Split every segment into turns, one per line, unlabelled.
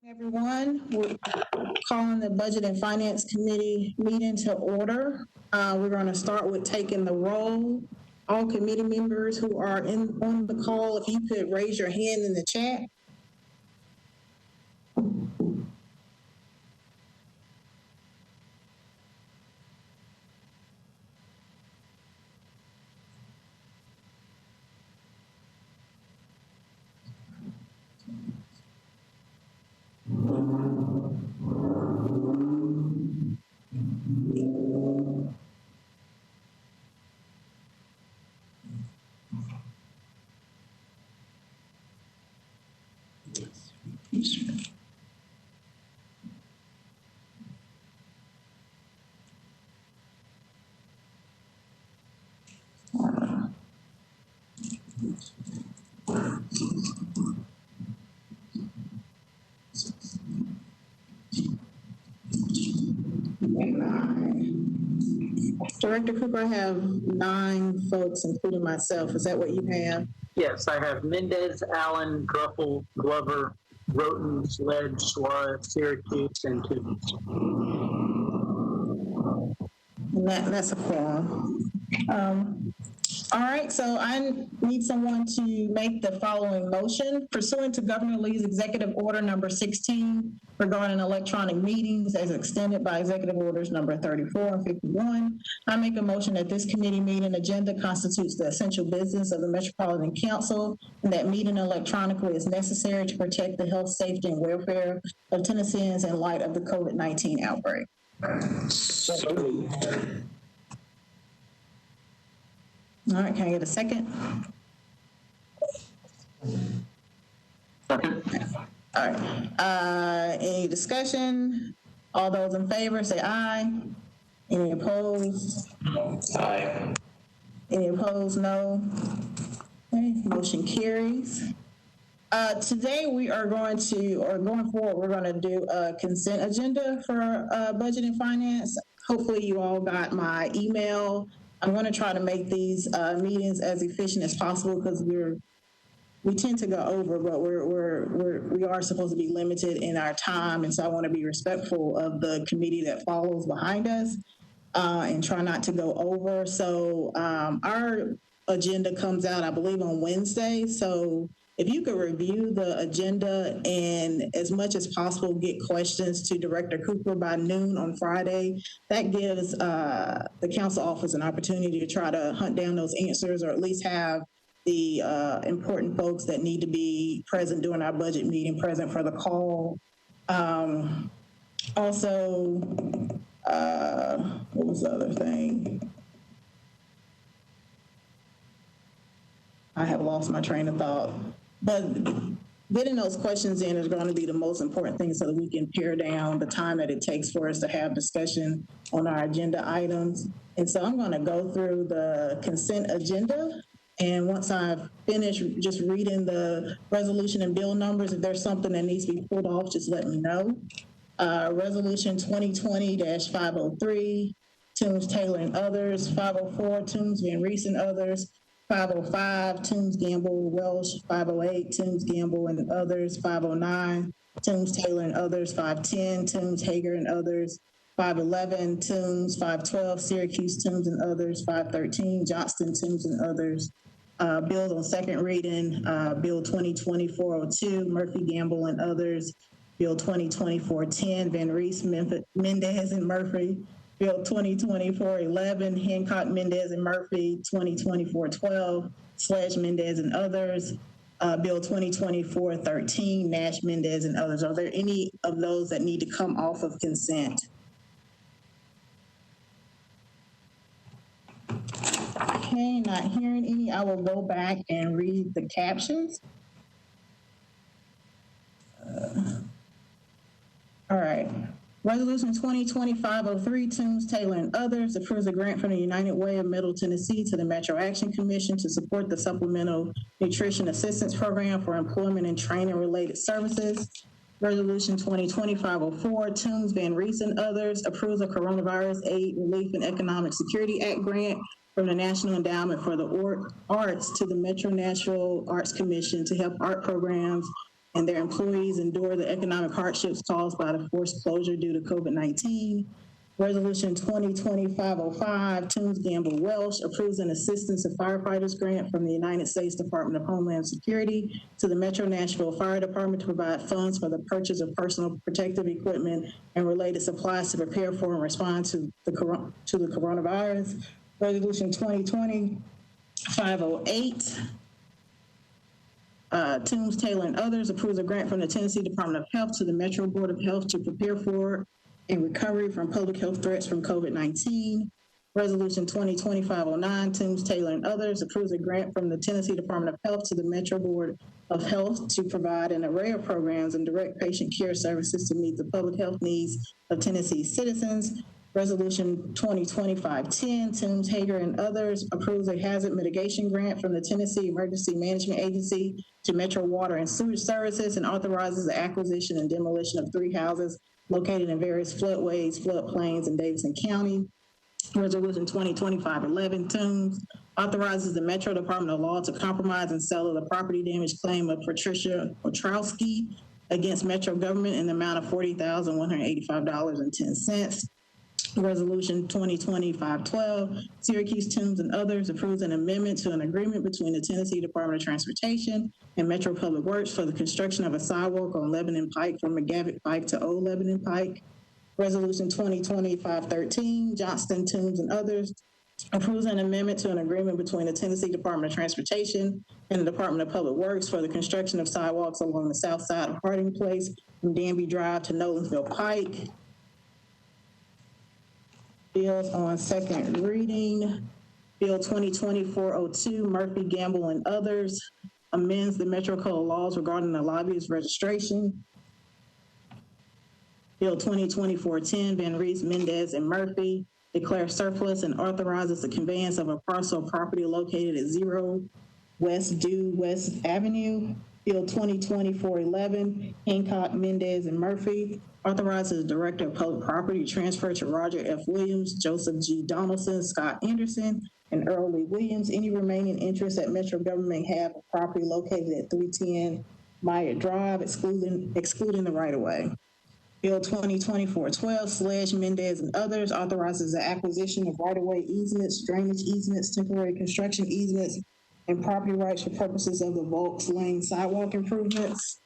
Everyone, we're calling the Budget and Finance Committee meeting to order. We're going to start with taking the roll. All committee members who are on the call, if you could raise your hand in the chat. Director Cooper, I have 9 folks, including myself. Is that what you have?
Yes, I have Mendez, Allen, Gruffel, Glover, Roten, Sledge, Suarez, Syracuse, and Toombs.
And that's a quorum. All right, so I need someone to make the following motion. Pursuant to Governor Lee's Executive Order number 16 regarding electronic meetings as extended by Executive Orders number 34 and 51, I make a motion that this committee meeting agenda constitutes the essential business of the Metropolitan Council and that meeting electronically is necessary to protect the health, safety, and welfare of Tennesseans in light of the COVID-19 outbreak. All right, can I get a second?
Second.
All right. Any discussion? All those in favor say aye. Any opposed?
Aye.
Any opposed? No. Okay, motion carries. Today we are going forward, we're going to do a consent agenda for budget and finance. Hopefully you all got my email. I'm going to try to make these meetings as efficient as possible because we tend to go over, but we are supposed to be limited in our time, and so I want to be respectful of the committee that follows behind us and try not to go over. So our agenda comes out, I believe, on Wednesday. So if you could review the agenda and as much as possible get questions to Director Cooper by noon on Friday, that gives the council office an opportunity to try to hunt down those answers or at least have the important folks that need to be present during our budget meeting present for the call. Also, what was the other thing? I have lost my train of thought. But getting those questions in is going to be the most important thing so that we can pare down the time that it takes for us to have discussion on our agenda items. And so I'm going to go through the consent agenda. And once I've finished just reading the resolution and bill numbers, if there's something that needs to be pulled off, just let me know. Resolution 2020-503, Toombs, Taylor, and others. 504, Toombs, Van Rees, and others. 505, Toombs, Gamble, Welsh. 508, Toombs, Gamble, and others. 509, Toombs, Taylor, and others. 510, Toombs, Hager, and others. 511, Toombs. 512, Syracuse, Toombs, and others. 513, Johnston, Toombs, and others. Bills on second reading, Bill 2020-402, Murphy, Gamble, and others. Bill 2020-410, Van Rees, Mendez, and Murphy. Bill 2020-411, Hancock, Mendez, and Murphy. 2020-412, Sledge, Mendez, and others. Bill 2020-413, Nash, Mendez, and others. Are there any of those that need to come off of consent? Okay, not hearing any. I will go back and read the captions. All right. Resolution 2020-503, Toombs, Taylor, and others approves a grant from the United Way of Middle Tennessee to the Metro Action Commission to support the Supplemental Nutrition Assistance Program for employment and training-related services. Resolution 2020-504, Toombs, Van Rees, and others approves a Coronavirus Aid, Relief, and Economic Security Act grant from the National Endowment for the Arts to the Metro Nashville Arts Commission to help art programs and their employees endure the economic hardships caused by the forced closure due to COVID-19. Resolution 2020-505, Toombs Gamble Welsh approves an assistance of firefighters grant from the United States Department of Homeland Security to the Metro Nashville Fire Department to provide funds for the purchase of personal protective equipment and related supplies to prepare for and respond to the coronavirus. Resolution 2020-508, Toombs, Taylor, and others approves a grant from the Tennessee Department of Health to the Metro Board of Health to prepare for and recovery from public health threats from COVID-19. Resolution 2020-509, Toombs, Taylor, and others approves a grant from the Tennessee Department of Health to the Metro Board of Health to provide an array of programs and direct patient care services to meet the public health needs of Tennessee citizens. Resolution 2020-510, Toombs, Hager, and others approves a hazard mitigation grant from the Tennessee Emergency Management Agency to Metro Water and Sewage Services and authorizes the acquisition and demolition of 3 houses located in various floodways, floodplains in Davidson County. Resolution 2020-511, Toombs authorizes the Metro Department of Law to compromise and settle the property damage claim of Patricia Otrowski against Metro government in the amount of $40,185.10. Resolution 2020-512, Syracuse, Toombs, and others approves an amendment to an agreement between the Tennessee Department of Transportation and Metro Public Works for the construction of a sidewalk on Lebanon Pike from McGavitt Pike to Old Lebanon Pike. Resolution 2020-513, Johnston, Toombs, and others approves an amendment to an agreement between the Tennessee Department of Transportation and the Department of Public Works for the construction of sidewalks along the south side of Harding Place from Danby Drive to Nolensville Pike. Bills on second reading. Bill 2020-402, Murphy, Gamble, and others amends the Metro Code laws regarding the lobbyist registration. Bill 2020-410, Van Rees, Mendez, and Murphy declares surplus and authorizes the conveyance of a parcel of property located at 0 West Due West Avenue. Bill 2020-411, Hancock, Mendez, and Murphy authorizes the Director of Public Property to transfer to Roger F. Williams, Joseph G. Donaldson, Scott Anderson, and Earl Lee Williams any remaining interest that Metro government may have of property located at 310 Myatt Drive, excluding the right-of-way. Bill 2020-412, Sledge, Mendez, and others authorizes the acquisition of right-of-way easements, drainage easements, temporary construction easements, and property rights for purposes of the Volks Lane sidewalk improvements.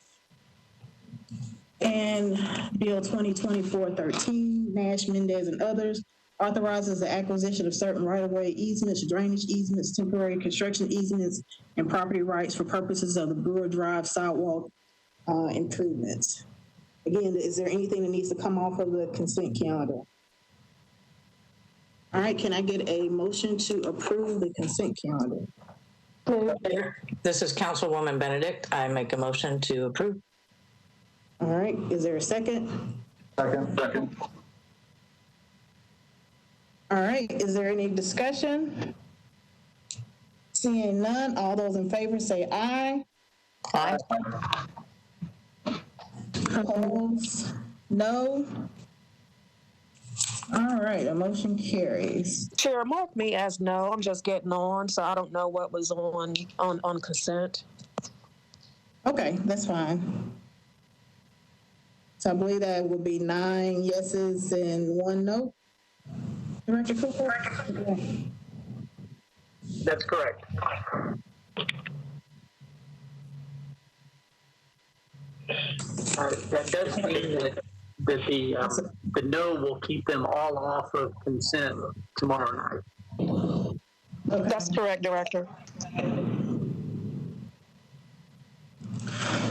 And Bill 2020-413, Nash, Mendez, and others authorizes the acquisition of certain right-of-way easements, drainage easements, temporary construction easements, and property rights for purposes of the Brewer Drive sidewalk improvements. Again, is there anything that needs to come off of the consent calendar? All right, can I get a motion to approve the consent calendar?
This is Councilwoman Benedict. I make a motion to approve.
All right, is there a second?
Second.
All right, is there any discussion? Seeing none, all those in favor say aye.
Aye.
Opposed? No? All right, a motion carries.
Chair, mark me as no. I'm just getting on, so I don't know what was on consent.
Okay, that's fine. So I believe that would be 9 yeses and 1 no. Director Cooper? Okay.
That's correct. That does mean that the no will keep them all off of consent tomorrow night.
Okay.
That's correct, Director.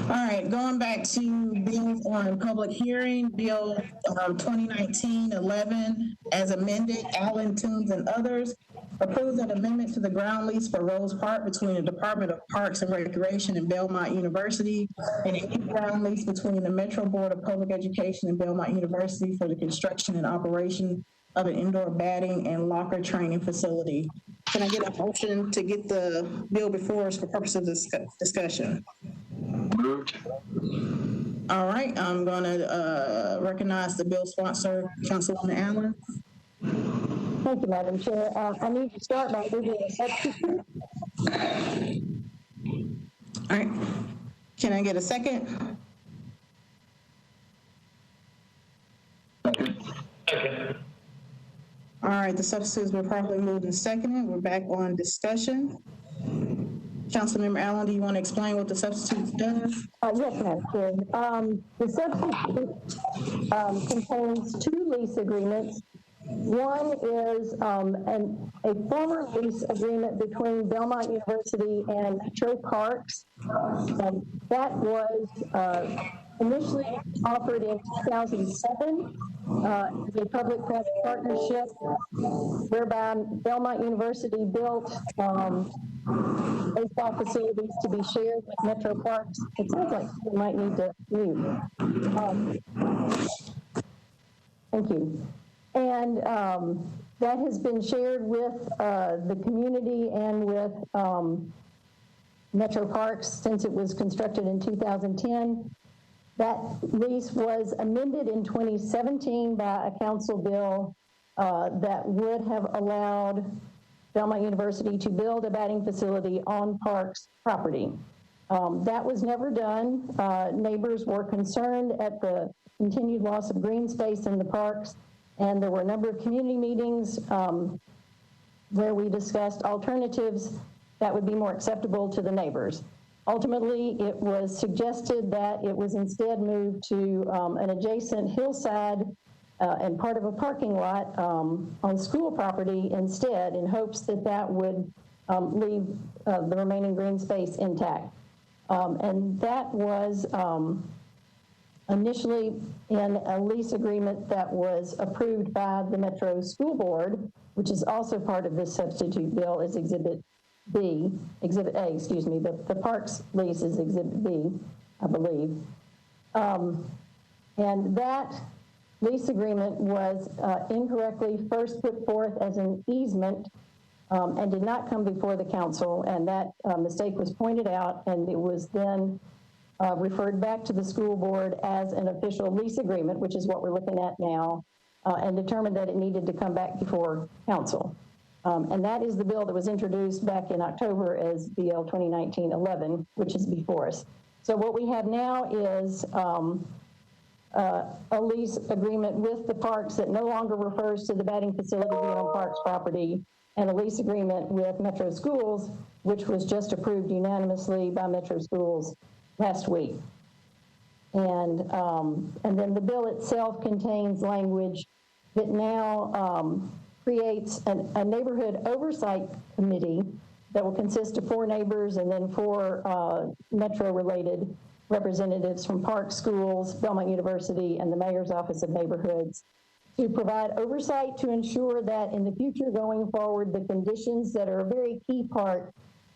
All right, going back to bills on public hearing, Bill 2019-11, as amended, Allen, Toombs, and others, approves an amendment to the ground lease for Rose Park between the Department of Parks and Recreation and Belmont University, and a new ground lease between the Metro Board of Public Education and Belmont University for the construction and operation of an indoor batting and locker training facility. Can I get a motion to get the bill before us for purposes of discussion?
Moved.
All right, I'm going to recognize the bill sponsor, Councilwoman Allen.
Thank you, Madam Chair. I need to start by moving a substitute.
All right, Can I get a second?
Second.
All right, the substitutes were properly moved and seconded. We're back on discussion. Councilmember Allen, do you want to explain what the substitutes does?
Yes, Madam Chair. The substitute contains two lease agreements. One is a former lease agreement between Belmont University and Metro Parks. That was initially offered in 2007 as a public-private partnership whereby Belmont University built baseball facilities to be shared with Metro Parks. It sounds like we might need to mute. Thank you. And that has been shared with the community and with Metro Parks since it was constructed in 2010. That lease was amended in 2017 by a council bill that would have allowed Belmont University to build a batting facility on Parks property. That was never done. Neighbors were concerned at the continued loss of green space in the parks, and there were a number of community meetings where we discussed alternatives that would be more acceptable to the neighbors. Ultimately, it was suggested that it was instead moved to an adjacent hillside and part of a parking lot on school property instead, in hopes that that would leave the remaining green space intact. And that was initially in a lease agreement that was approved by the Metro School Board, which is also part of this substitute bill, is Exhibit A, excuse me, the Parks lease is Exhibit B, I believe. And that lease agreement was incorrectly first put forth as an easement and did not come before the council, and that mistake was pointed out, and it was then referred back to the school board as an official lease agreement, which is what we're looking at now, and determined that it needed to come back before council. And that is the bill that was introduced back in October as BL 2019-11, which is before us. So what we have now is a lease agreement with the parks that no longer refers to the batting facility being on Parks property, and a lease agreement with Metro Schools, which was just approved unanimously by Metro Schools last week. And then the bill itself contains language that now creates a neighborhood oversight committee that will consist of 4 neighbors and then 4 Metro-related representatives from Park Schools, Belmont University, and the Mayor's Office of Neighborhoods to provide oversight to ensure that in the future going forward, the conditions that are a very key part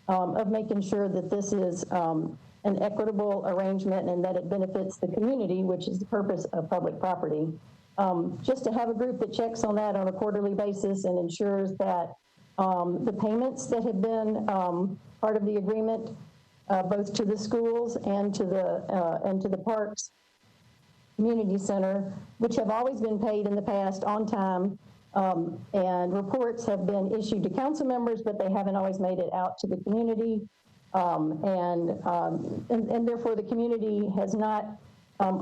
of making sure that this is an equitable arrangement and that it benefits the community, which is the purpose of public property. Just to have a group that checks on that on a quarterly basis and ensures that the payments that have been part of the agreement, both to the schools and to the Parks Community Center, which have always been paid in the past on time, and reports have been issued to council members, but they haven't always made it out to the community, and therefore the community has not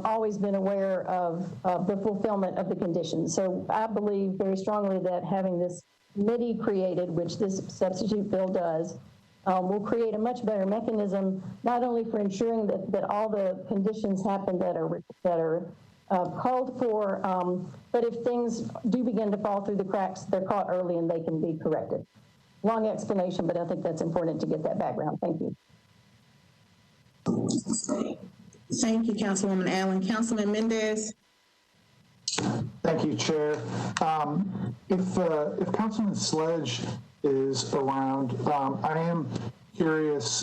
always been aware of the fulfillment of the conditions. So I believe very strongly that having this committee created, which this substitute bill does, will create a much better mechanism, not only for ensuring that all the conditions happen that are called for, but if things do begin to fall through the cracks, they're caught early and they can be corrected. Long explanation, but I think that's important to get that background. Thank you.
Thank you, Councilwoman Allen. Councilman Mendez.
Thank you, Chair. If Councilman Sledge is around, I am curious,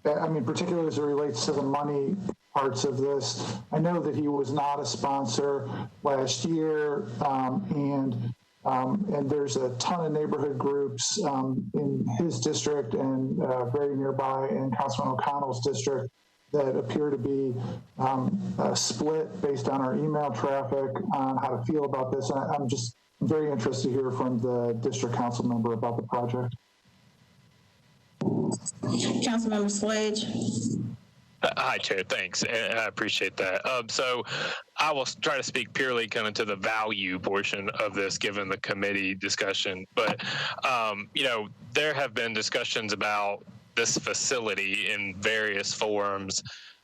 particularly as it relates to the money parts of this. I know that he was not a sponsor last year, and there's a ton of neighborhood groups in his district and very nearby in Councilman O'Connell's district that appear to be split based on our email traffic on how to feel about this. And I'm just very interested to hear from the district council member about the project.
Councilmember Sledge.
Hi, Chair. Thanks. And I appreciate that. So I will try to speak purely kind of to the value portion of this, given the committee discussion. But, there have been discussions about this facility in various forms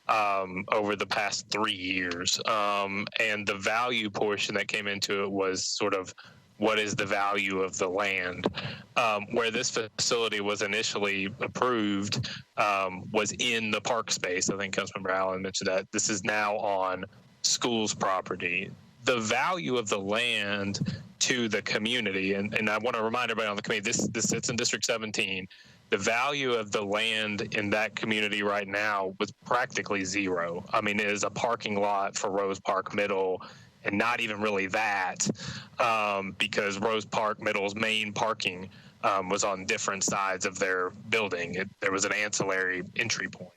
over the past 3 years. And the value portion that came into it was sort of, what is the value of the land? Where this facility was initially approved was in the park space. I think Councilmember Allen mentioned that. This is now on schools property. The value of the land to the community, and I want to remind everybody on the committee, this sits in District 17. The value of the land in that community right now was practically zero. I mean, it is a parking lot for Rose Park Middle, and not even really that, because Rose Park Middle's main parking was on different sides of their building. There was an ancillary entry point.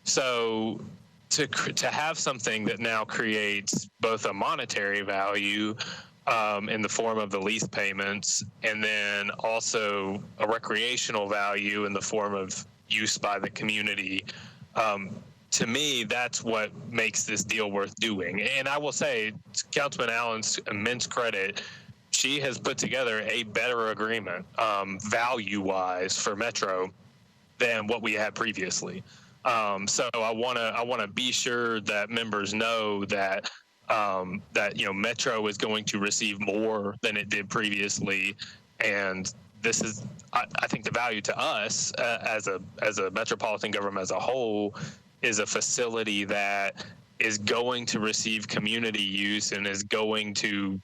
So to have something that now creates both a monetary value in the form of the lease payments, and then also a recreational value in the form of use by the community, to me, that's what makes this deal worth doing. And I will say, Councilman Allen's immense credit, she has put together a better agreement, value-wise, for Metro than what we had previously. So I want to be sure that members know that Metro is going to receive more than it did previously, and this is, I think, the value to us as a metropolitan government as a whole is a facility that is going to receive community use and is going to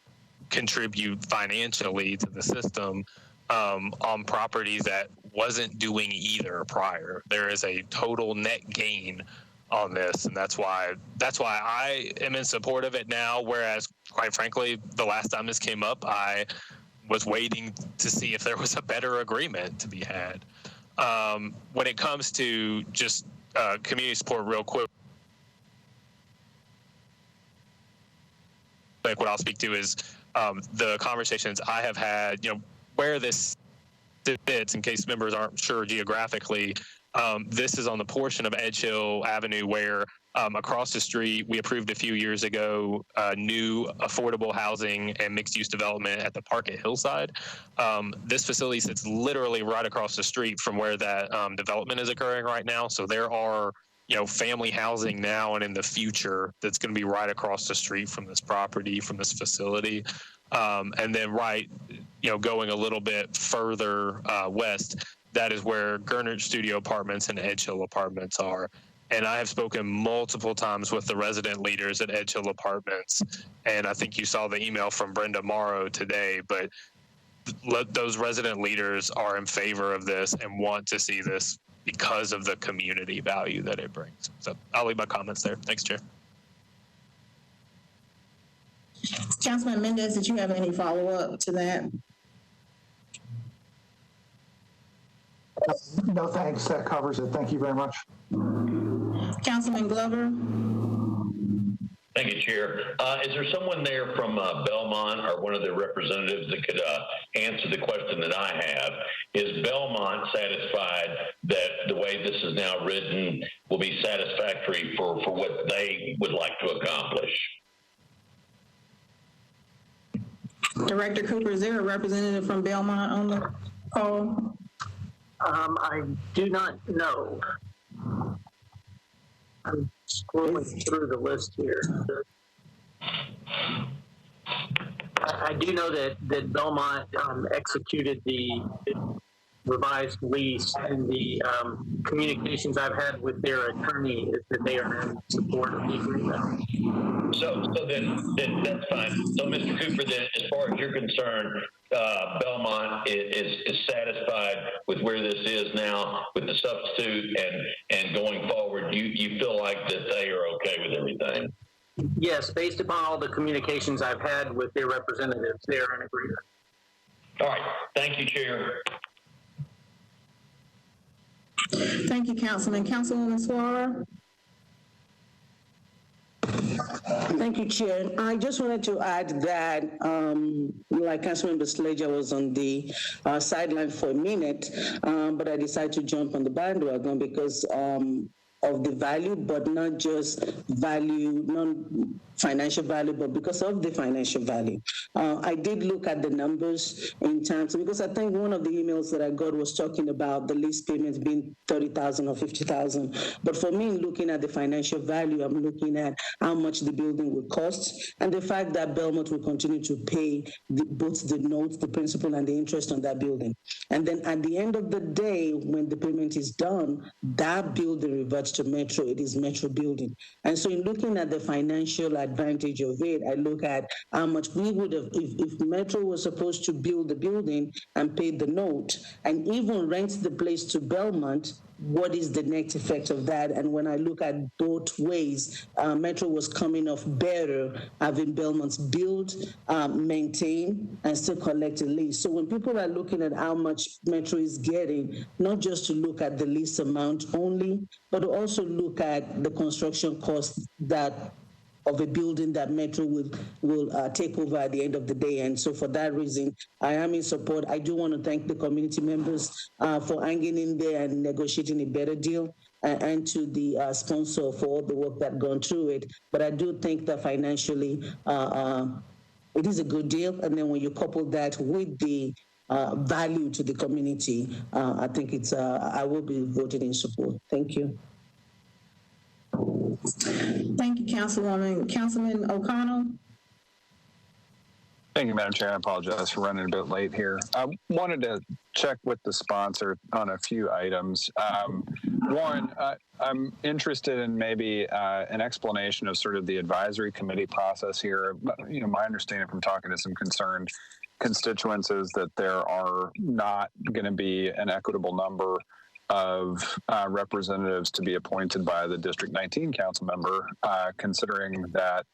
contribute financially to the system on properties that wasn't doing either prior. There is a total net gain on this, and that's why I am in support of it now, whereas, quite frankly, the last time this came up, I was waiting to see if there was a better agreement to be had. When it comes to just community support, real quick, what I'll speak to is the conversations I have had, where this fits, in case members aren't sure geographically. This is on the portion of Edge Hill Avenue where across the street, we approved a few years ago new affordable housing and mixed-use development at the park at Hillside. This facility sits literally right across the street from where that development is occurring right now. So there are, family housing now and in the future that's going to be right across the street from this property, from this facility. And then going a little bit further west, that is where Gernert Studio Apartments and Edge Hill Apartments are. And I have spoken multiple times with the resident leaders at Edge Hill Apartments. And I think you saw the email from Brenda Morrow today, but those resident leaders are in favor of this and want to see this because of the community value that it brings. So I'll leave my comments there. Thanks, Chair.
Councilman Mendez, did you have any follow-up to that?
No, thanks. That covers it. Thank you very much.
Councilman Glover?
Thank you, Chair. Is there someone there from Belmont or one of the representatives that could answer the question that I have? Is Belmont satisfied that the way this is now written will be satisfactory for what they would like to accomplish?
Director Cooper, is there a representative from Belmont on the call?
I do not know. I'm scrolling through the list here. I do know that Belmont executed the revised lease, and the communications I've had with their attorney is that they are in support of the agreement.
So then that's fine. So, Mr. Cooper, then, as far as you're concerned, Belmont is satisfied with where this is now with the substitute and going forward. You feel like that they are okay with everything?
Yes, based upon all the communications I've had with their representatives, they are in agreement.
All right. Thank you, Chair.
Thank you, Councilman. Councilwoman Suara?
Thank you, Chair. I just wanted to add that, like Councilmember Slager was on the sideline for a minute, but I decided to jump on the bandwagon because of the value, but not just value, non-financial value, but because of the financial value. I did look at the numbers in terms, because I think one of the emails that I got was talking about the lease payments being $30,000 or $50,000. But for me, looking at the financial value, I'm looking at how much the building would cost and the fact that Belmont will continue to pay both the notes, the principal, and the interest on that building. And then at the end of the day, when the payment is done, that building reverts to Metro. It is Metro building. And so in looking at the financial advantage of it, I look at how much we would have, if Metro was supposed to build the building and pay the note and even rent the place to Belmont, what is the net effect of that? And when I look at both ways, Metro was coming off better having Belmont's build, maintain, and still collect a lease. So when people are looking at how much Metro is getting, not just to look at the lease amount only, but to also look at the construction costs that of a building that Metro will take over at the end of the day. And so for that reason, I am in support. I do want to thank the community members for hanging in there and negotiating a better deal, and to the sponsor for all the work that gone through it. But I do think that financially, it is a good deal. And then when you couple that with the value to the community, I think it's, I will be voting in support. Thank you.
Thank you, Councilwoman. Councilman O'Connell?
Thank you, Madam Chair. I apologize for running a bit late here. I wanted to check with the sponsor on a few items. One, I'm interested in maybe an explanation of sort of the advisory committee process here. You know, my understanding from talking to some concerned constituents is that there are not going to be an equitable number of representatives to be appointed by the District 19 council member, considering that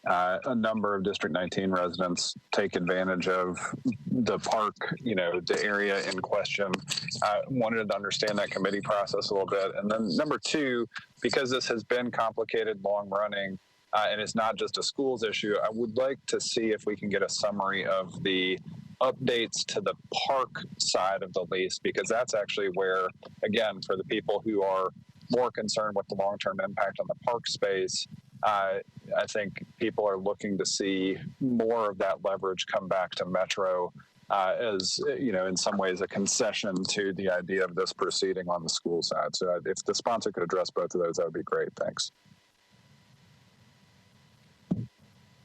a number of District 19 residents take advantage of the park, you know, the area in question. I wanted to understand that committee process a little bit. And then number two, because this has been complicated, long running, and it's not just a schools issue, I would like to see if we can get a summary of the updates to the park side of the lease, because that's actually where, again, for the people who are more concerned with the long-term impact on the park space, I think people are looking to see more of that leverage come back to Metro as, you know, in some ways a concession to the idea of this proceeding on the school side. So if the sponsor could address both of those, that would be great. Thanks.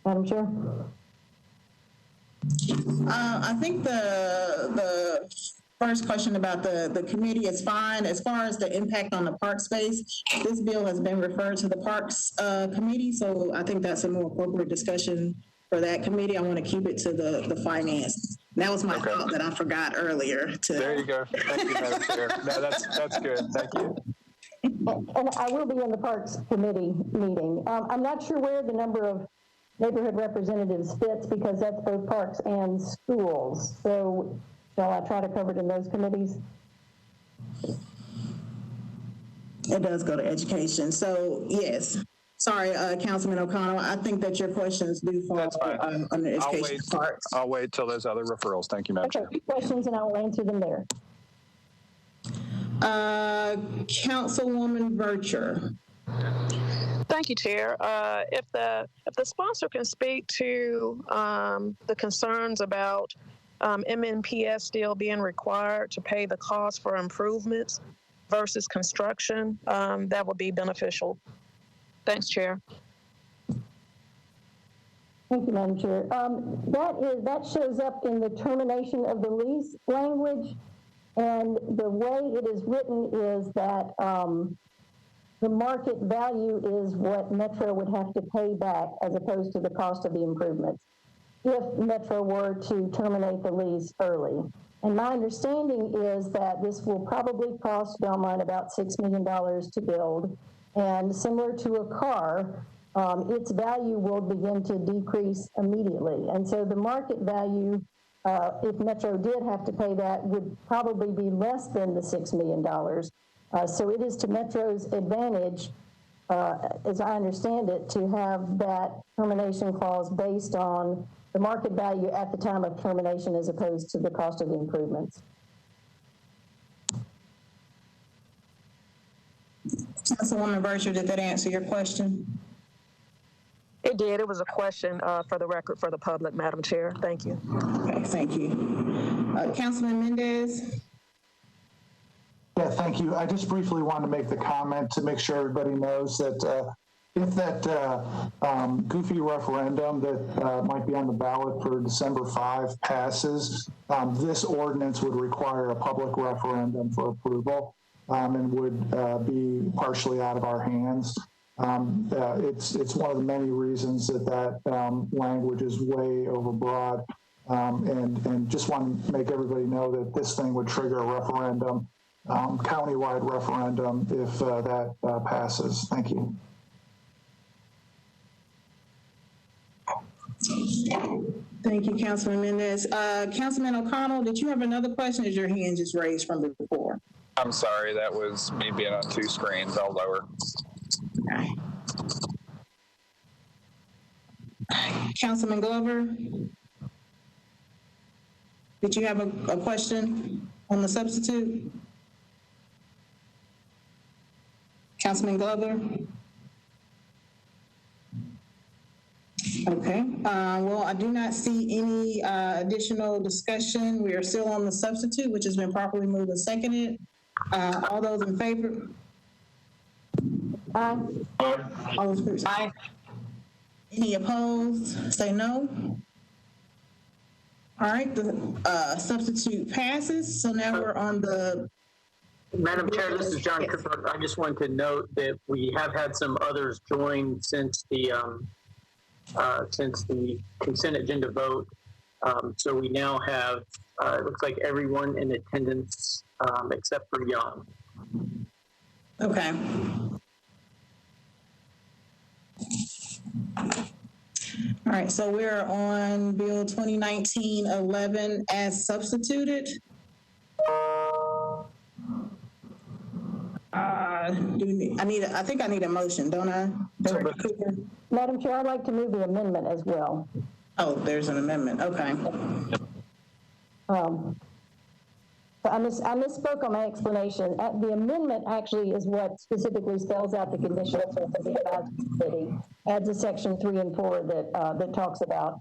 Madam Chair?
I think the first question about the committee is fine. As far as the impact on the park space, this bill has been referred to the Parks Committee, so I think that's a more appropriate discussion for that committee. I want to keep it to the finance. That was my thought that I forgot earlier.
There you go. Thank you, Madam Chair. No, that's good. Thank you.
And I will be in the Parks Committee meeting. I'm not sure where the number of neighborhood representatives fits, because that's both parks and schools. So shall I try to cover it in those committees?
It does go to education. So yes. Sorry, Councilman O'Connell. I think that your questions do fall under education parts.
I'll wait till there's other referrals. Thank you, Madam Chair.
Questions, and I'll answer them there.
Councilwoman Vercher.
Thank you, Chair. If the sponsor can speak to the concerns about MNPS still being required to pay the cost for improvements versus construction, that would be beneficial. Thanks, Chair.
Thank you, Madam Chair. That shows up in the termination of the lease language, and the way it is written is that the market value is what Metro would have to pay back as opposed to the cost of the improvements if Metro were to terminate the lease early. And my understanding is that this will probably cost Belmont about $6 million to build. And similar to a car, its value will begin to decrease immediately. And so the market value, if Metro did have to pay that, would probably be less than the $6 million. So it is to Metro's advantage, as I understand it, to have that termination clause based on the market value at the time of termination as opposed to the cost of the improvements.
Councilwoman Bircher, did that answer your question?
It did. It was a question for the record for the public, Madam Chair. Thank you.
Okay, thank you. Councilman Mendez?
Yeah, thank you. I just briefly wanted to make the comment to make sure everybody knows that if that goofy referendum that might be on the ballot for December 5 passes, this ordinance would require a public referendum for approval and would be partially out of our hands. It's one of the many reasons that language is way overbroad, and just want to make everybody know that this thing would trigger a referendum, countywide referendum, if that passes. Thank you.
Thank you, Councilman Mendez. Councilman O'Connell, did you have another question? Or is your hand just raised from before?
I'm sorry, that was me being on two screens. I'll lower.
Okay. Councilman Glover, did you have a question on the substitute? Councilman Glover? Okay, well, I do not see any additional discussion. We are still on the substitute, which has been properly moved and seconded. All those in favor?
Aye.
All those groups?
Aye.
Any opposed? Say no. All right, the substitute passes. So now we're on the.
Madam Chair, this is John Cooper. I just wanted to note that we have had some others join since the consent agenda vote. So we now have, it looks like everyone in attendance except for Young.
Okay. All right, so we're on Bill 2019-11 as substituted. I think I need a motion, don't I? Director Cooper?
Madam Chair, I'd like to move the amendment as well.
Oh, there's an amendment. Okay.
So I misspoke on my explanation. The amendment actually is what specifically spells out the conditions for the advisory committee. Adds a section 3 and 4 that talks about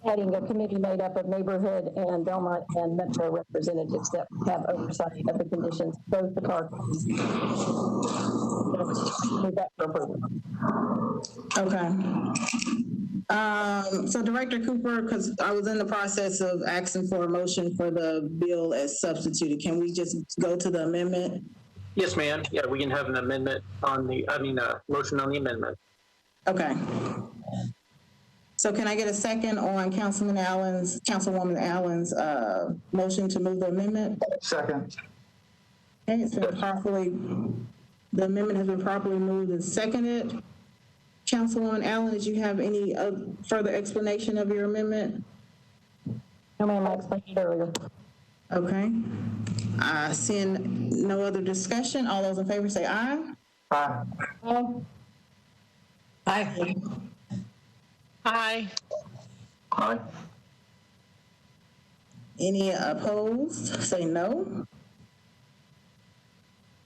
adding a committee made up of neighborhood and Belmont and Metro representatives that have oversight of the conditions, both the parks.
Okay. So Director Cooper, because I was in the process of asking for a motion for the bill as substituted, can we just go to the amendment?
Yes, ma'am. Yeah, we can have an amendment on the, motion on the amendment.
Okay. So can I get a second on Councilwoman Allen's motion to move the amendment?
Second.
Okay, it's been the amendment has been properly moved and seconded. Councilwoman Allen, did you have any further explanation of your amendment?
No, ma'am, I explained it earlier.
Okay. Seeing no other discussion, all those in favor say aye.
Aye.
Aye.
Aye.
Aye.
Any opposed? Say no.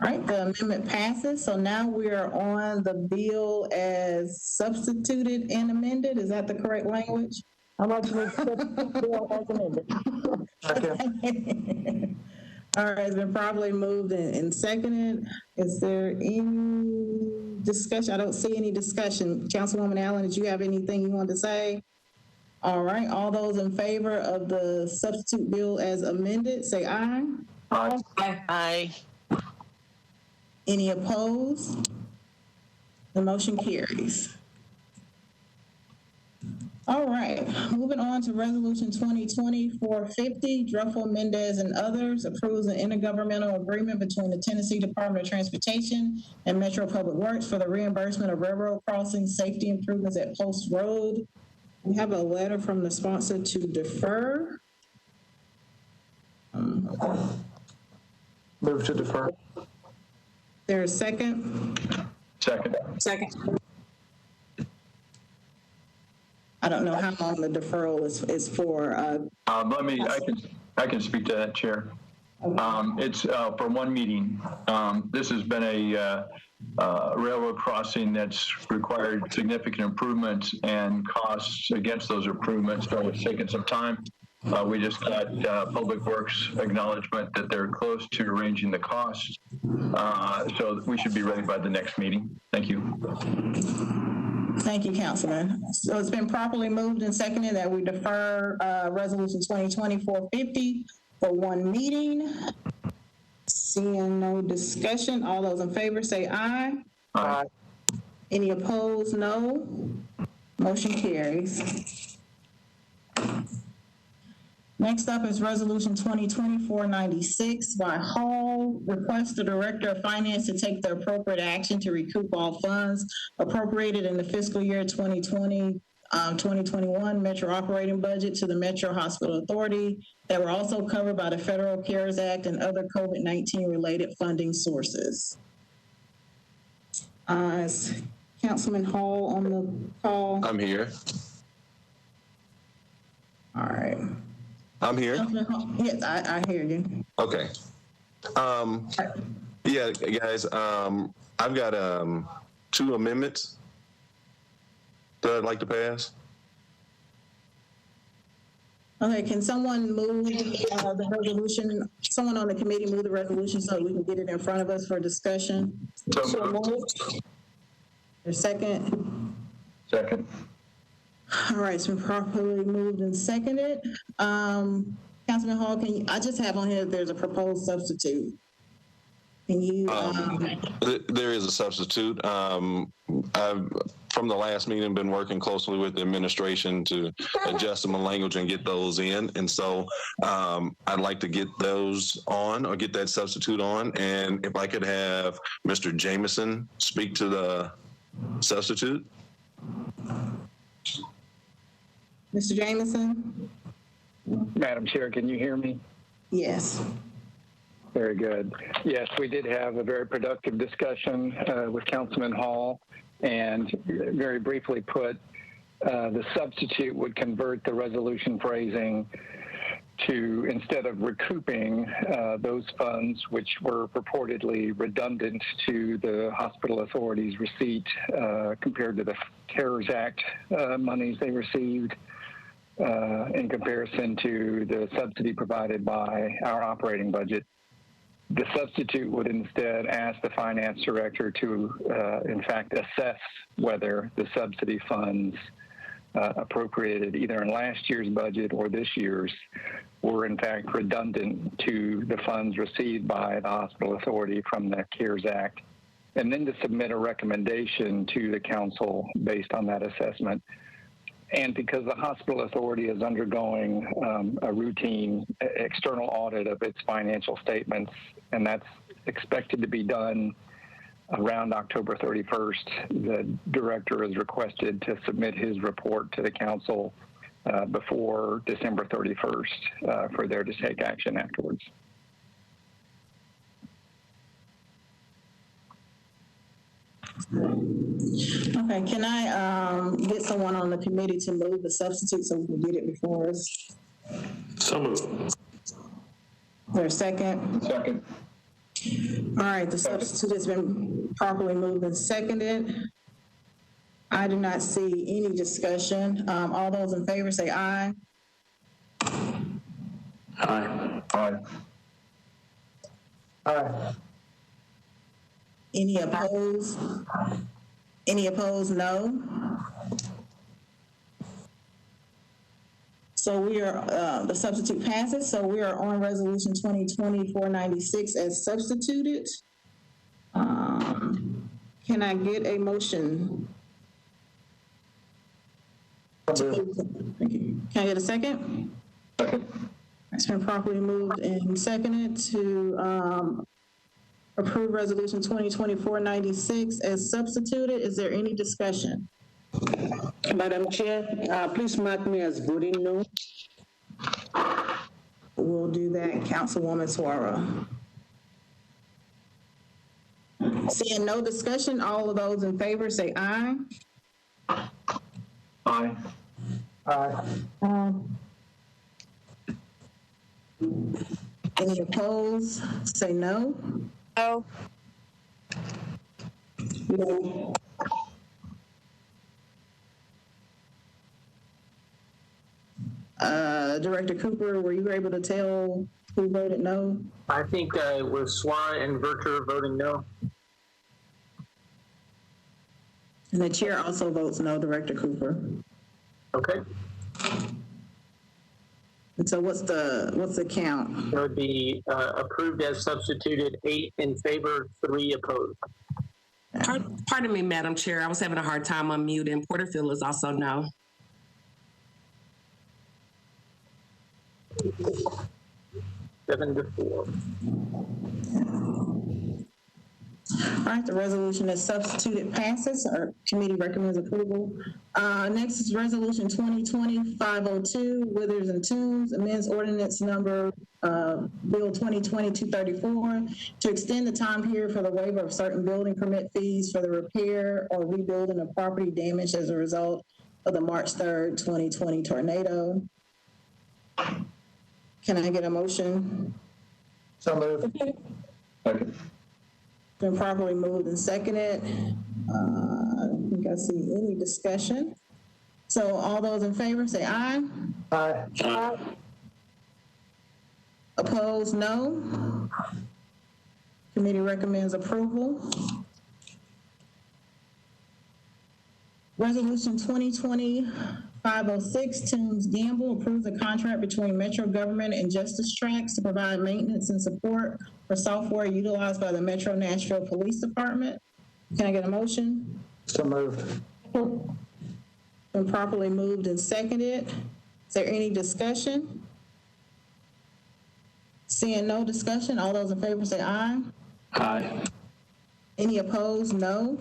All right, the amendment passes. So now we are on the bill as substituted and amended. Is that the correct language?
I'd like to move the bill as amended.
Second.
All right, it's been properly moved and seconded. Is there any discussion? I don't see any discussion. Councilwoman Allen, did you have anything you wanted to say? All right, all those in favor of the substitute bill as amended, say aye.
Aye.
Aye.
Any opposed? The motion carries. All right, moving on to Resolution 2020-450, Druffel, Mendez, and others approves an intergovernmental agreement between the Tennessee Department of Transportation and Metro Public Works for the reimbursement of railroad crossing safety improvements at Post Road. We have a letter from the sponsor to defer.
Move to defer.
There's a second?
Second.
Second.
I don't know how long the deferral is for.
I can speak to that, Chair. It's for one meeting. This has been a railroad crossing that's required significant improvements and costs against those improvements, so it's taken some time. We just got Public Works acknowledgement that they're close to arranging the costs, so we should be ready by the next meeting. Thank you.
Thank you, Councilman. So it's been properly moved and seconded that we defer Resolution 2020-450 for one meeting. Seeing no discussion, all those in favor say aye.
Aye.
Any opposed, no. Motion carries. Next up is Resolution 2020-496 by Hall, request the Director of Finance to take the appropriate action to recoup all funds appropriated in the fiscal year 2020-2021 Metro operating budget to the Metro Hospital Authority that were also covered by the Federal CARES Act and other COVID-19 related funding sources. Is Councilman Hall on the call?
I'm here.
All right.
I'm here.
Yes, I hear you.
Okay. Yeah, guys, I've got 2 amendments that I'd like to pass.
Okay, can someone move the resolution? Someone on the committee move the resolution so we can get it in front of us for discussion.
So moved.
Your second?
Second.
All right, it's been properly moved and seconded. Councilman Hall, I just have on here, there's a proposed substitute. Can you?
There is a substitute. I've, from the last meeting, been working closely with the administration to adjust some language and get those in. And so I'd like to get those on, or get that substitute on. And if I could have Mr. Jameson speak to the substitute.
Mr. Jameson?
Madam Chair, can you hear me?
Yes.
Very good. Yes, we did have a very productive discussion with Councilman Hall, and very briefly put, the substitute would convert the resolution phrasing to, instead of recouping those funds which were purportedly redundant to the hospital authority's receipt compared to the CARES Act monies they received, in comparison to the subsidy provided by our operating budget. The substitute would instead ask the finance director to, in fact, assess whether the subsidy funds appropriated either in last year's budget or this year's were in fact redundant to the funds received by the hospital authority from the CARES Act, and then to submit a recommendation to the council based on that assessment. And because the hospital authority is undergoing a routine external audit of its financial statements, and that's expected to be done around October 31st, the director is requested to submit his report to the council before December 31st for there to take action afterwards.
Okay, can I get someone on the committee to move the substitute so we can get it before us?
So moved.
Is there a second?
Second.
All right, the substitute has been properly moved and seconded. I do not see any discussion. All those in favor say aye.
Aye.
Aye.
Aye.
Any opposed? Any opposed, no. So we are, the substitute passes, so we are on resolution 2020-496 as substituted. Can I get a motion? Thank you. Can I get a second?
Second.
It's been properly moved and seconded to approve resolution 2020-496 as substituted. Is there any discussion?
Madam Chair, please mark me as voting no.
We'll do that, Councilwoman Suara. Seeing no discussion, all of those in favor say aye.
Aye.
Aye.
Any opposed, say no.
No.
No.
Director Cooper, were you able to tell who voted no?
I think it was Swan and Verter voting no.
And the chair also votes no, Director Cooper.
Okay.
And so what's the count?
It would be approved as substituted, 8 in favor, 3 opposed.
Pardon me, Madam Chair. I was having a hard time unmuting. Porterfield is also no.
7-4.
All right, the resolution is substituted passes. Our committee recommends approval. Next is Resolution 2020-502, Withers and Toombs, amends ordinance number Bill 2020-234 to extend the time period for the waiver of certain building permit fees for the repair or rebuilding of property damaged as a result of the March 3rd, 2020 tornado. Can I get a motion?
So moved.
Second.
Been properly moved and seconded. I don't think I see any discussion. So all those in favor say aye.
Aye.
Aye. Opposed, no. Committee recommends approval. Resolution 2020-506, Toombs Gamble approves a contract between Metro Government and Justice Tracks to provide maintenance and support for software utilized by the Metro Nashville Police Department. Can I get a motion?
So moved.
Been properly moved and seconded. Is there any discussion? Seeing no discussion, all those in favor say aye.
Aye.
Any opposed? No.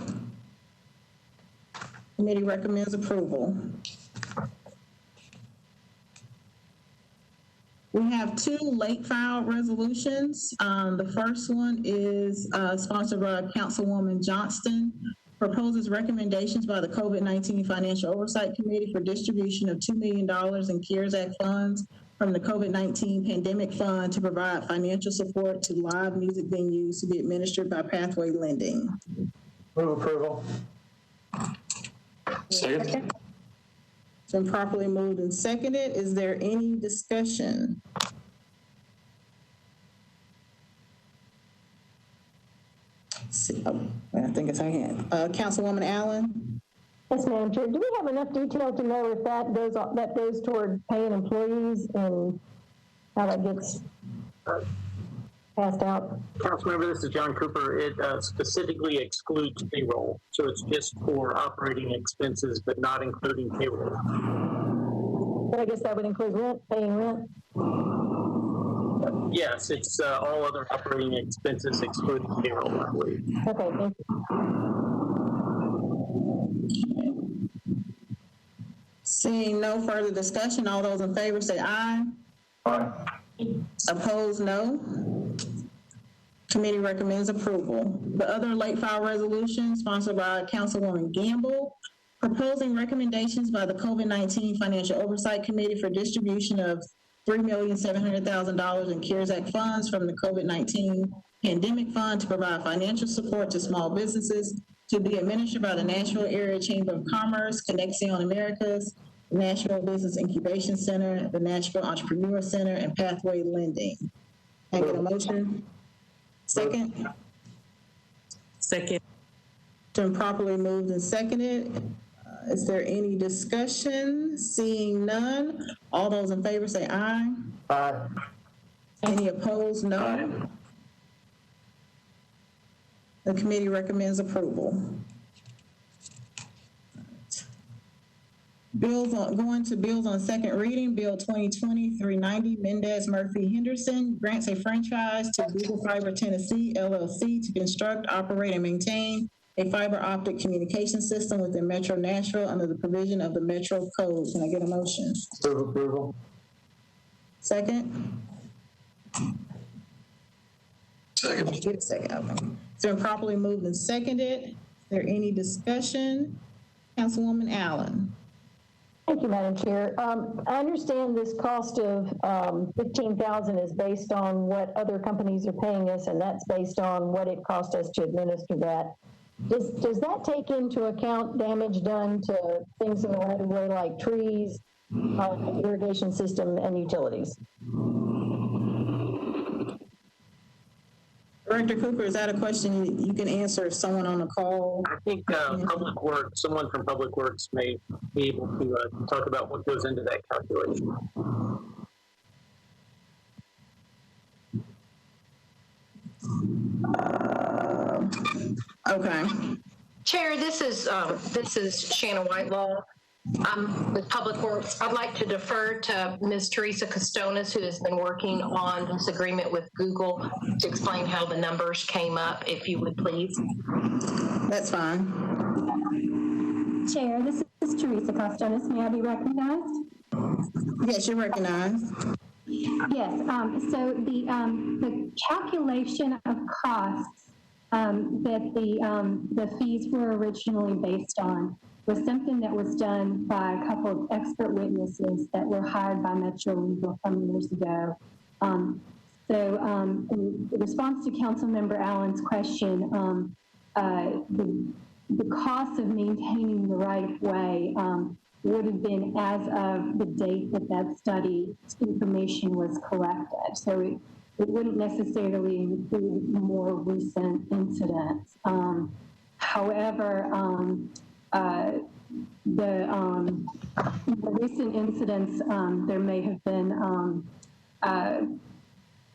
Committee recommends approval. We have 2 late filed resolutions. The first one is sponsored by Councilwoman Johnston, proposes recommendations by the COVID-19 Financial Oversight Committee for distribution of $2 million in CARES Act funds from the COVID-19 Pandemic Fund to provide financial support to live music venues to be administered by Pathway Lending.
Move approval.
Second.
It's been properly moved and seconded. Is there any discussion? I think it's our hand. Councilwoman Allen?
Yes, Madam Chair. Do we have enough detail to know if that goes toward paying employees and how that gets passed out?
Councilmember, this is John Cooper. It specifically excludes payroll. So it's just for operating expenses, but not including payroll.
But I guess that would include rent, paying rent?
Yes, it's all other operating expenses excluding payroll, I believe.
Okay, thank
you. Seeing no further discussion, all those in favor say aye.
Aye.
Opposed, no. Committee recommends approval. The other late file resolution sponsored by Councilwoman Gamble, proposing recommendations by the COVID-19 Financial Oversight Committee for distribution of $3,700,000 in CARES Act funds from the COVID-19 Pandemic Fund to provide financial support to small businesses to be administered by the Nashville Area Chamber of Commerce, Conexion Americas, the Nashville Business Incubation Center, the Nashville Entrepreneur Center, and Pathway Lending. Can I get a motion? Second?
Second.
It's been properly moved and seconded. Is there any discussion? Seeing none, all those in favor say aye.
Aye.
Any opposed? No. Aye. The committee recommends approval. Going to bills on second reading. Bill 2020-390, Mendez Murphy Henderson grants a franchise to Google Fiber Tennessee LLC to construct, operate, and maintain a fiber optic communication system within Metro Nashville under the provision of the Metro Code. Can I get a motion?
Move approval.
Second?
Second.
Get a second. Okay. It's been properly moved and seconded. Is there any discussion? Councilwoman Allen?
Thank you, Madam Chair. I understand this cost of $15,000 is based on what other companies are paying us, and that's based on what it cost us to administer that. Does that take into account damage done to things in the right of way like trees, irrigation system, and utilities?
Director Cooper, is that a question you can answer if someone on the call?
I think Public Works, someone from Public Works may be able to talk about what goes into that calculation.
Okay.
Chair, this is Shannon Whitelaw. I'm with Public Works. I'd like to defer to Ms. Teresa Costonis, who has been working on this agreement with Google, to explain how the numbers came up, if you would please.
That's fine.
Chair, this is Teresa Costonis. May I be recognized?
Yes, you're recognized.
Yes. So the calculation of costs that the fees were originally based on was something that was done by a couple of expert witnesses that were hired by Metro Legal some years ago. In response to Councilmember Allen's question, the cost of maintaining the right-of-way would have been as of the date that study information was collected. So it wouldn't necessarily include more recent incidents. However, the recent incidents, there may have been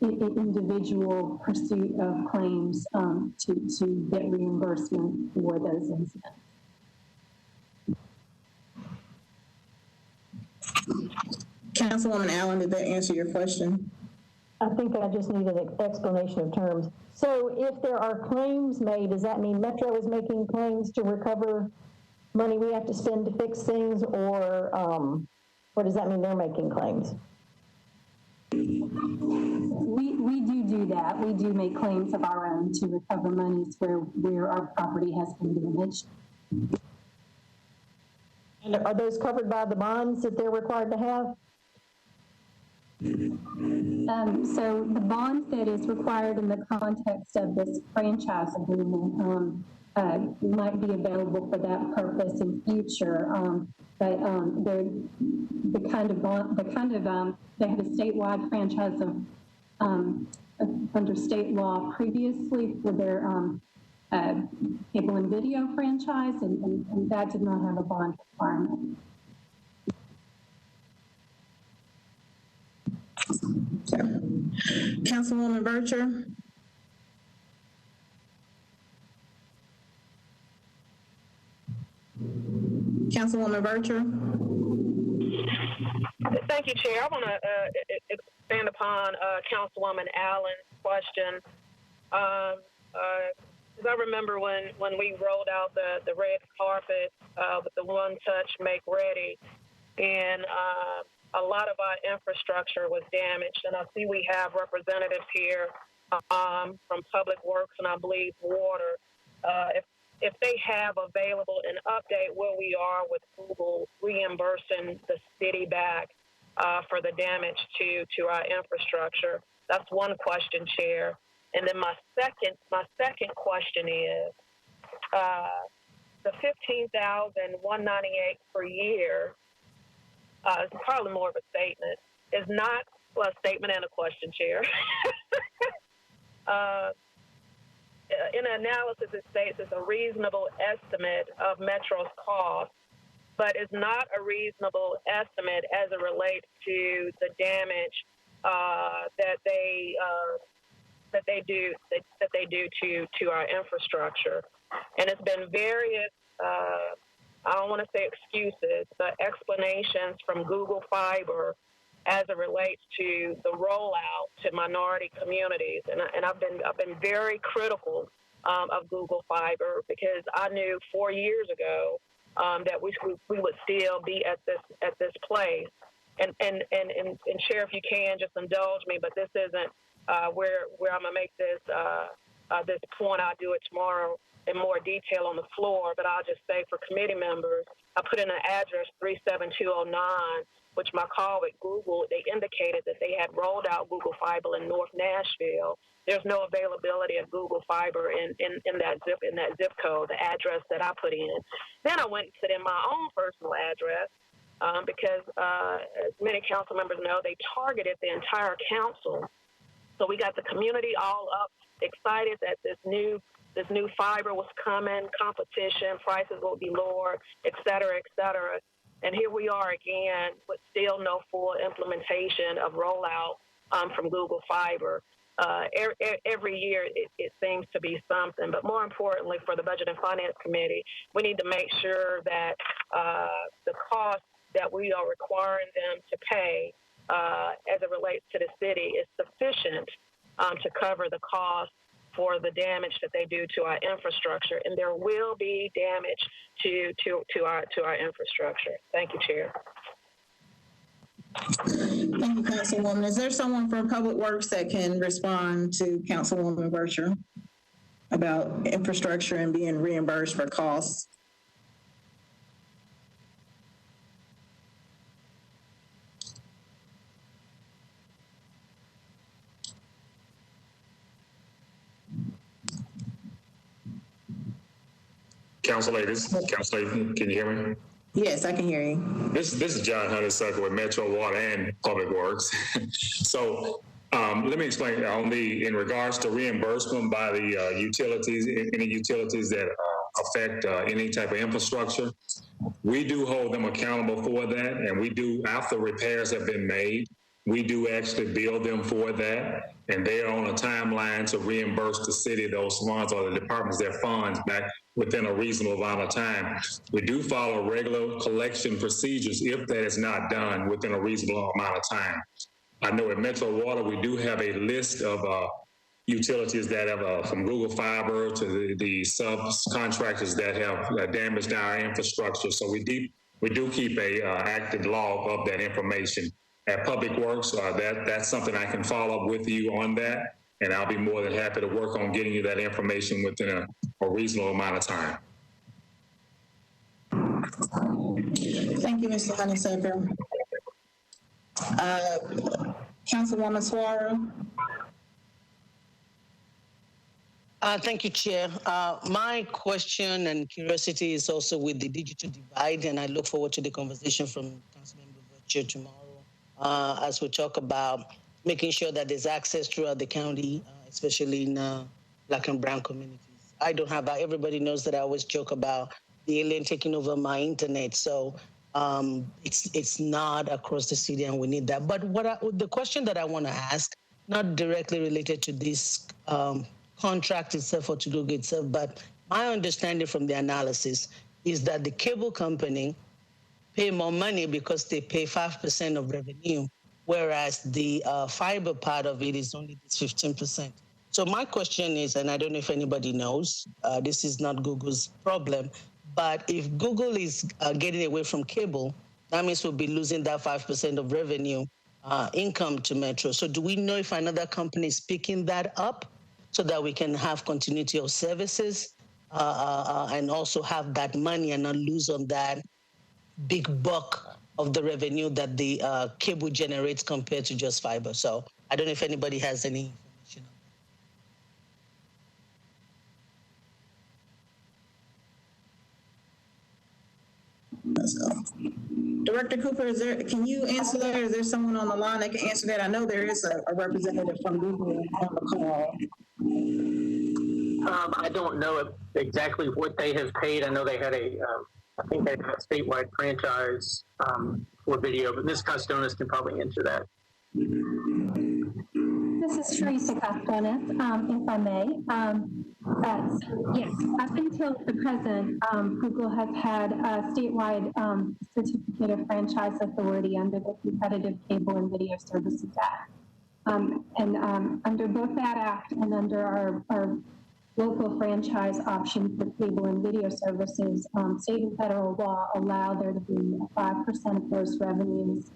individual pursuit of claims to get reimbursement for those incidents.
Councilwoman Allen, did that answer your question?
I think I just need an explanation of terms. So if there are claims made, does that mean Metro is making claims to recover money we have to spend to fix things, or does that mean they're making claims?
We do that. We do make claims of our own to recover monies where our property has been damaged.
And are those covered by the bonds that they're required to have?
So the bond that is required in the context of this franchise agreement might be available for that purpose in future. But the kind of they had a statewide franchise of under state law previously for their cable and video franchise, and that did not have a bond requirement.
Okay. Councilwoman Bircher. Councilwoman Bircher.
Thank you, Chair. I want to expand upon Councilwoman Allen's question. Because I remember when we rolled out the red carpet with the One Touch Make Ready, and a lot of our infrastructure was damaged. And I see we have representatives here from Public Works and I believe Water. If they have available an update where we are with Google reimbursing the city back for the damage to our infrastructure. That's one question, Chair. And then my second question is the $15,198 per year. It's probably more of a statement. Is not a statement and a question, Chair. In an analysis, it states it's a reasonable estimate of Metro's cost, but it's not a reasonable estimate as it relates to the damage that they do to our infrastructure. And it's been various, I don't want to say excuses, but explanations from Google Fiber as it relates to the rollout to minority communities. And I've been very critical of Google Fiber because I knew 4 years ago that we would still be at this place. And Chair, if you can, just indulge me, but this isn't where I'm gonna make this point. I'll do it tomorrow. in more detail on the floor, but I'll just say for committee members, I put in an address 37209, which my call with Google, they indicated that they had rolled out Google Fiber in North Nashville. There's no availability of Google Fiber in that zip code, the address that I put in. Then I went and put in my own personal address because as many council members know, they targeted the entire council. So we got the community all up, excited that this new fiber was coming, competition, prices will be lower, et cetera, et cetera. And here we are again, with still no full implementation of rollout from Google Fiber. Every year it seems to be something, but more importantly for the Budget and Finance Committee, we need to make sure that the cost that we are requiring them to pay as it relates to the city is sufficient to cover the cost for the damage that they do to our infrastructure, and there will be damage to our infrastructure. Thank you, Chair.
Thank you, Councilwoman. Is there someone from Public Works that can respond to Councilwoman Bircher about infrastructure and being reimbursed for costs?
Council ladies, can you hear me?
Yes, I can hear you.
This is John Honeysuckle with Metro Water and Public Works. So let me explain in regards to reimbursement by the utilities, any utilities that affect any type of infrastructure. We do hold them accountable for that, and we do, after repairs have been made, we do actually bill them for that, and they are on a timeline to reimburse the city those funds or the departments their funds back within a reasonable amount of time. We do follow regular collection procedures if that is not done within a reasonable amount of time. I know at Metro Water, we do have a list of utilities that have from Google Fiber to the subcontractors that have damaged our infrastructure. So we do keep a active log of that information. At Public Works, that's something I can follow up with you on that, and I'll be more than happy to work on getting you that information within a reasonable amount of time.
Thank you, Mr. Honeysuckle. Councilwoman Suara.
Thank you, Chair. My question and curiosity is also with the digital divide, and I look forward to the conversation from Councilmember Bircher tomorrow as we talk about making sure that there's access throughout the county, especially in Black and brown communities. I don't have that. Everybody knows that I always joke about the alien taking over my internet, so it's not across the city, and we need that. But the question that I want to ask, not directly related to this contract itself or to Google itself, but my understanding from the analysis is that the cable company pay more money because they pay 5% of revenue, whereas the fiber part of it is only 15%. So my question is, and I don't know if anybody knows, this is not Google's problem, but if Google is getting away from cable, that means we'll be losing that 5% of revenue income to Metro. So do we know if another company is picking that up so that we can have continuity of services and also have that money and not lose on that big buck of the revenue that the cable generates compared to just fiber? So I don't know if anybody has any information on that.
Director Cooper, can you answer that? Is there someone on the line that can answer that? I know there is a representative from Google on the call.
I don't know exactly what they have paid. I know they had I think they have a statewide franchise for video, but Ms. Costonis can probably answer that.
This is Teresa Costonis, if I may. Yes, up until the present, Google has had a statewide certificate of franchise authority under the Competitive Cable and Video Services Act. And under both that act and under our local franchise option for cable and video services, state and federal law allow there to be 5% of those revenues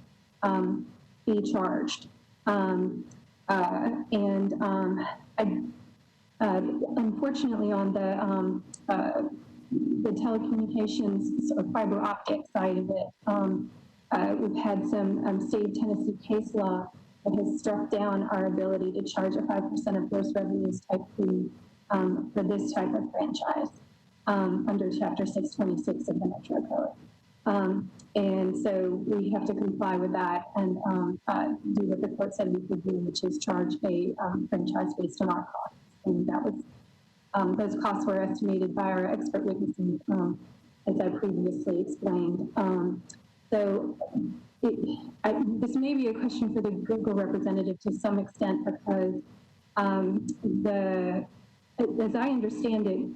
be charged. Unfortunately, on the telecommunications or fiber optic side of it, we've had some state of Tennessee case law that has struck down our ability to charge a 5% of gross revenues type fee for this type of franchise under Chapter 626 of the Metro Code. And so we have to comply with that and do what the court said we could do, which is charge a franchise based on our costs. And that was, those costs were estimated by our expert witnesses, as I previously explained. This may be a question for the Google representative to some extent, because as I understand it,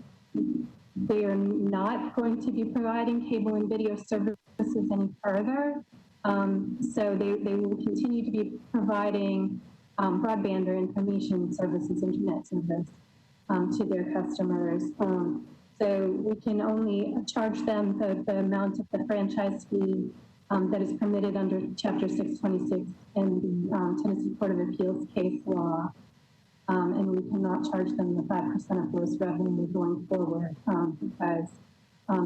they are not going to be providing cable and video services any further. So they will continue to be providing broadband or information services, internet service to their customers. So we can only charge them the amount of the franchise fee that is permitted under Chapter 626 in the Tennessee Court of Appeals case law. And we cannot charge them the 5% of gross revenue going forward because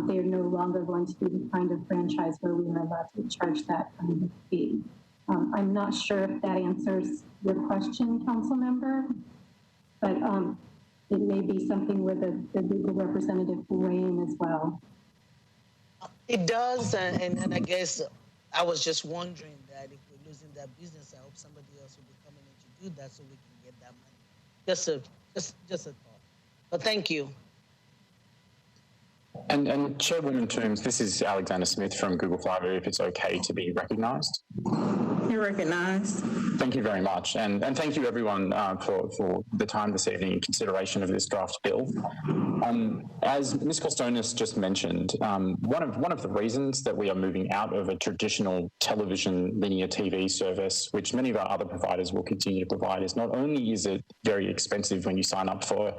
they are no longer going to be the kind of franchise where we are allowed to charge that kind of fee. I'm not sure if that answers your question, council member, but it may be something where the Google representative will weigh in as well.
It does, and I guess I was just wondering that if we're losing that business, I hope somebody else will be coming in to do that so we can get that money. Just a thought. But thank you.
And Chairwoman Toombs, this is Alexander Smith from Google Fiber, if it's okay to be recognised.
You're recognised.
Thank you very much. And thank you everyone for the time this evening in consideration of this draft bill. As Ms. Kostonis just mentioned, one of the reasons that we are moving out of a traditional television linear TV service, which many of our other providers will continue to provide, is not only is it very expensive when you sign up for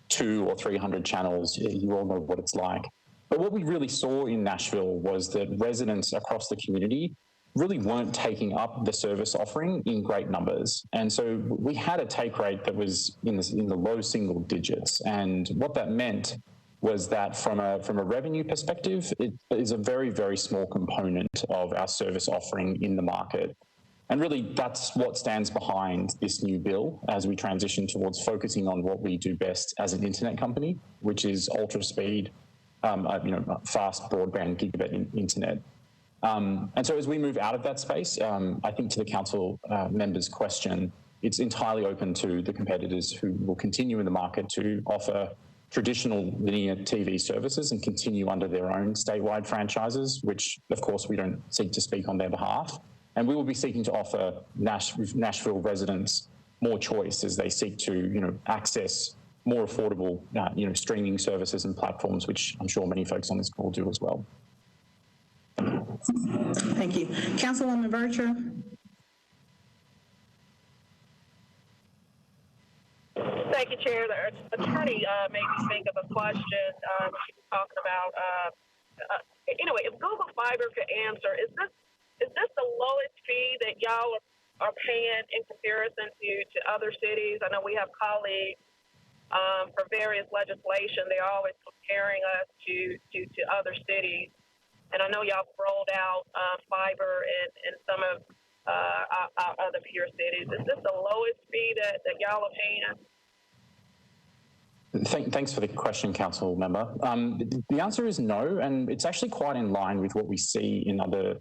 200 or 300 channels, you all know what it's like. But what we really saw in Nashville was that residents across the community really weren't taking up the service offering in great numbers. And so we had a take rate that was in the low single digits. And what that meant was that from a revenue perspective, it is a very, very small component of our service offering in the market. And really, that's what stands behind this new bill as we transition towards focusing on what we do best as an internet company, which is ultra speed, fast broadband gigabit internet. And so as we move out of that space, I think to the council members' question, it's entirely open to the competitors who will continue in the market to offer traditional linear TV services and continue under their own statewide franchises, which of course we don't seek to speak on their behalf. And we will be seeking to offer Nashville residents more choice as they seek to, access more affordable, streaming services and platforms, which I'm sure many folks on this call do as well.
Thank you. Councilwoman Vercher.
Thank you, Chair. The attorney made me think of a question she was talking about. Anyway, if Google Fiber could answer, is this the lowest fee that y'all are paying in comparison to other cities? I know we have colleagues for various legislation. They're always comparing us to other cities. And I know y'all rolled out fiber in some of our other peer cities. Is this the lowest fee that y'all are paying?
Thanks for the question, Council Member. The answer is no, and it's actually quite in line with what we see in other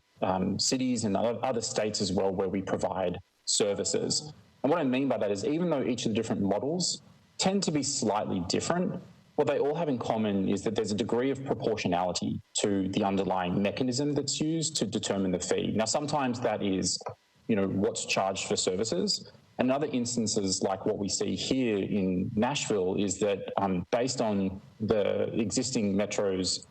cities and other states as well, where we provide services. And what I mean by that is, even though each of the different models tend to be slightly different, what they all have in common is that there's a degree of proportionality to the underlying mechanism that's used to determine the fee. Now, sometimes that is, what's charged for services. And other instances, like what we see here in Nashville, is that based on the existing Metro's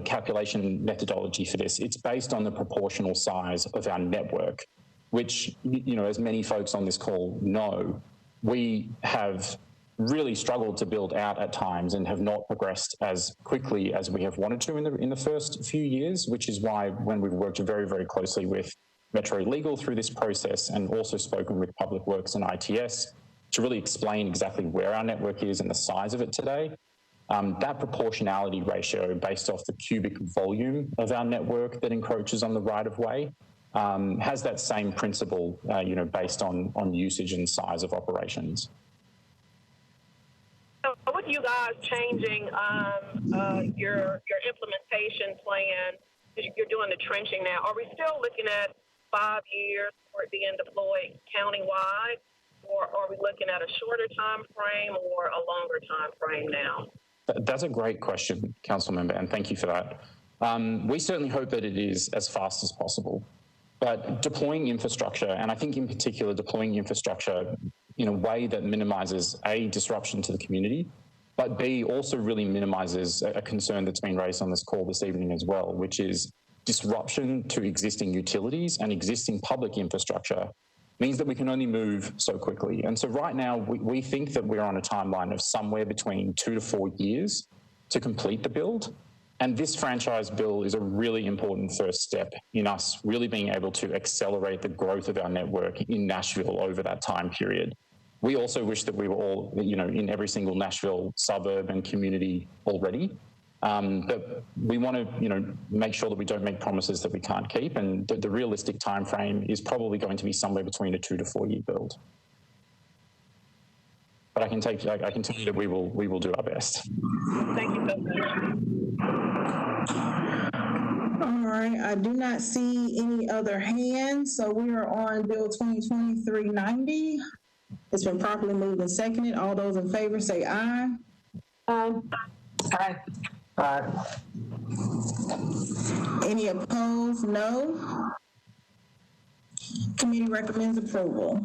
calculation methodology for this, it's based on the proportional size of our network, which, as many folks on this call know, we have really struggled to build out at times and have not progressed as quickly as we have wanted to in the first few years, which is why when we've worked very, very closely with Metro Legal through this process and also spoken with Public Works and ITS, to really explain exactly where our network is and the size of it today. That proportionality ratio based off the cubic volume of our network that encroaches on the right-of-way has that same principle, based on usage and size of operations.
So with you guys changing your implementation plan, you're doing the trenching now, are we still looking at 5 years for it being deployed countywide, or are we looking at a shorter time frame or a longer time frame now?
That's a great question, Council Member, and thank you for that. We certainly hope that it is as fast as possible. But deploying infrastructure, and I think in particular deploying infrastructure in a way that minimizes A, disruption to the community, but B, also really minimizes a concern that's been raised on this call this evening as well, which is disruption to existing utilities and existing public infrastructure means that we can only move so quickly. And so right now, we think that we're on a timeline of somewhere between 2 to 4 years to complete the build. And this franchise bill is a really important first step in us really being able to accelerate the growth of our network in Nashville over that time period. We also wish that we were all, in every single Nashville suburb and community already. But we want to, make sure that we don't make promises that we can't keep. And the realistic time frame is probably going to be somewhere between a 2 to 4 year build. But I can tell you that we will do our best.
Thank you so much.
All right, I do not see any other hands, so we are on Bill 2020-390. It's been properly moved and seconded. All those in favor say aye.
Aye.
Aye.
Aye.
Any opposed? No. Committee recommends approval.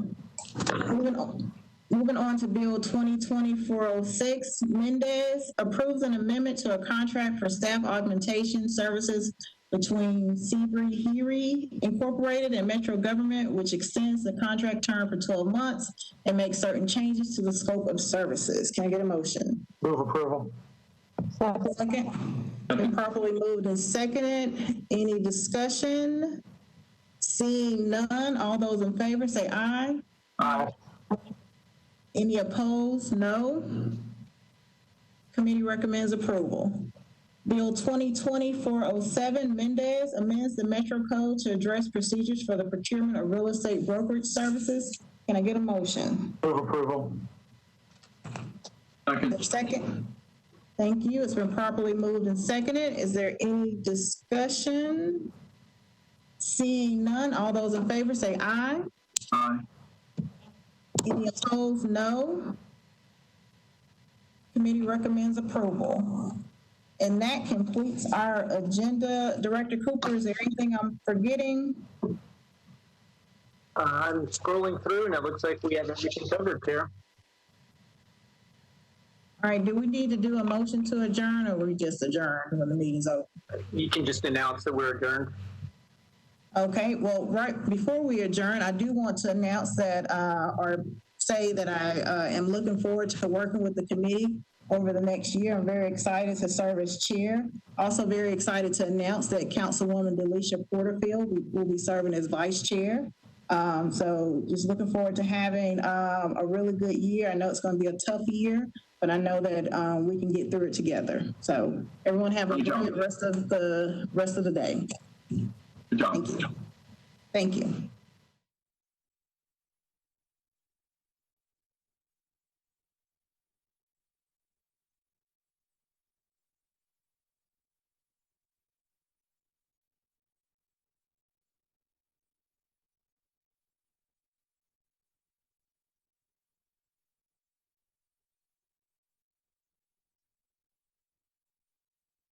Moving on to Bill 2020-406, Mendez approves an amendment to a contract for staff augmentation services between Seabury Heery Incorporated and Metro Government, which extends the contract term for 12 months and makes certain changes to the scope of services. Can I get a motion?
Move approval.
Second. Been properly moved and seconded. Any discussion? Seeing none, all those in favor say aye.
Aye.
Any opposed? No. Committee recommends approval. Bill 2020-407, Mendez amends the Metro Code to address procedures for the procurement of real estate brokerage services. Can I get a motion?
Move approval.
Second. Thank you. It's been properly moved and seconded. Is there any discussion? Seeing none, all those in favor say aye.
Aye.
Any opposed? No. Committee recommends approval. And that completes our agenda. Director Cooper, is there anything I'm forgetting?
I'm scrolling through, and it looks like we have everything covered here.
All right, do we need to do a motion to adjourn, or we just adjourn when the meeting's over?
You can just announce that we're adjourned.
Okay, well, right before we adjourn, I do want to announce that, or say that I am looking forward to working with the committee over the next year. I'm very excited to serve as chair. Also very excited to announce that Councilwoman Delisha Porterfield will be serving as vice chair. So just looking forward to having a really good year. I know it's going to be a tough year, but I know that we can get through it together. So everyone have a good rest of the day.
Good job.
Thank you. Thank you.